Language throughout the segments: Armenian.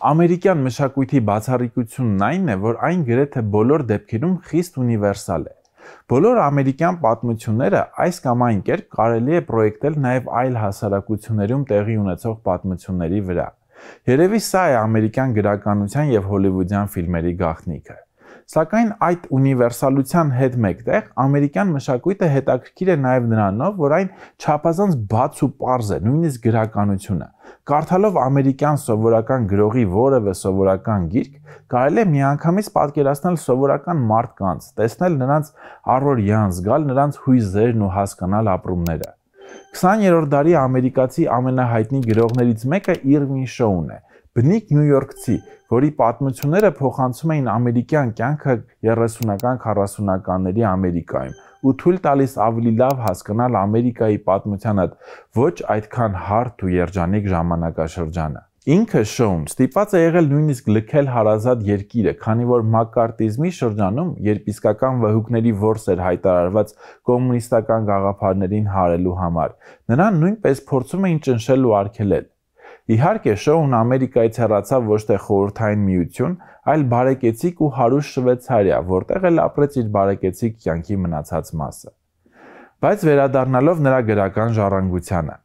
Ամերիկյան մշակույթի բացառիկությունն այն է, որ այն գրեթե բոլոր դեպքերում խիստ ունիվերսալ է։ Բոլոր ամերիկյան պատմությունները այս կամ այն կերպ կարելի է պրոյեկտել նաև այլ հասարակություններում տեղի ունեցող պատմությունների վրա։ Երևի սա է ամերիկյան գրականության և հոլիվուդյան ֆիլմերի գաղտնիքը։ Սակայն այդ ունիվերսալության հետ մեկտեղ ամերիկյան մշակույթը հետաքրքիր է նաև նրանով, որ այն չափազանց բաց ու պարզ է, նույնիսկ գրականությունը։ Կարդալով ամերիկյան սովորական գրողի որևէ սովորական գիրք, կարելի է միանգամից պատկերացնել սովորական մարդկանց, տեսնել նրանց առօրյան, զգալ նրանց հույզերն ու հասկանալ ապրումները։ 20-րդ դարի ամերիկացի ամենահայտնի գրողներից մեկը Իրվին Շոուն է, բնիկ նյույորքցի, որի պատմությունները փոխանցում էին ամերիկյան կյանքը 30-40-ականների Ամերիկայում ու թույլ տալիս ավելի լավ հասկանալ Ամերիկայի պատմության այդ ոչ այդքան հարթ ու երջանիկ ժամանակաշրջանը։ Ինքը Շոուն ստիպված է եղել նույնիսկ լքել հարազատ երկիրը, քանի որ մակկարտիզմի շրջանում, երբ իսկական վհուկների որս էր հայտարարված կոմունիստական գաղափարներին հարելու համար, նրան նույնպես փորձում էին ճնշել ու արգելել։ Իհարկե, Շոուն Ամերիկայից հեռացավ ոչ թե Խորհրդային Միություն, այլ բարեկեցիկ ու հարուստ Շվեյցարիա, որտեղ էլ ապրեց իր բարեկեցիկ կյանքի մնացած մասը։ Բայց վերադառնալով նրա գրական ժառանգությանը,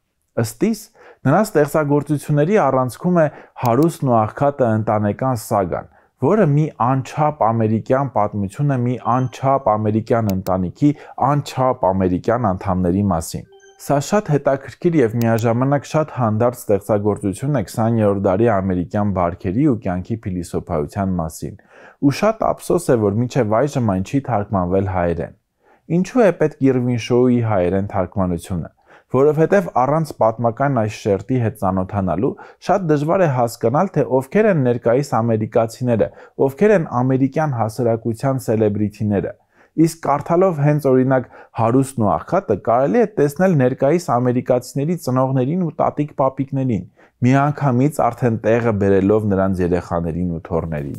ըստ իս, նրա ստեղծագործությունների առանցքում է հարուստն ու աղքատը ընտանեկան սագան, որը մի անչափ ամերիկյան պատմություն է մի անչափ ամերիկյան ընտանիքի անչափ ամերիկյան անդամների մասին։ Սա շատ հետաքրքիր և միաժամանակ շատ հանդարտ ստեղծագործություն է 20-րդ դարի ամերիկյան բարքերի ու կյանքի փիլիսոփայության մասին, ու շատ ափսոս է, որ մինչև այժմ այն չի թարգմանվել հայերեն։ Ինչու է պետք Իրվին Շոուի հայերեն թարգմանությունը, որովհետև առանց պատմական այս շերտի հետ ծանոթանալու շատ դժվար է հասկանալ, թե ովքեր են ներկայիս ամերիկացիները, ովքեր են ամերիկյան հասարակության սելեբրիթիները։ Իսկ կարդալով հենց օրինակ հարուստն ու աղքատը կարելի է տեսնել ներկայիս ամերիկացիների ծնողներին ու տատիկ-պապիկներին, միանգամից արդեն տեղը բերելով նրանց երեխաներին ու թոռներին։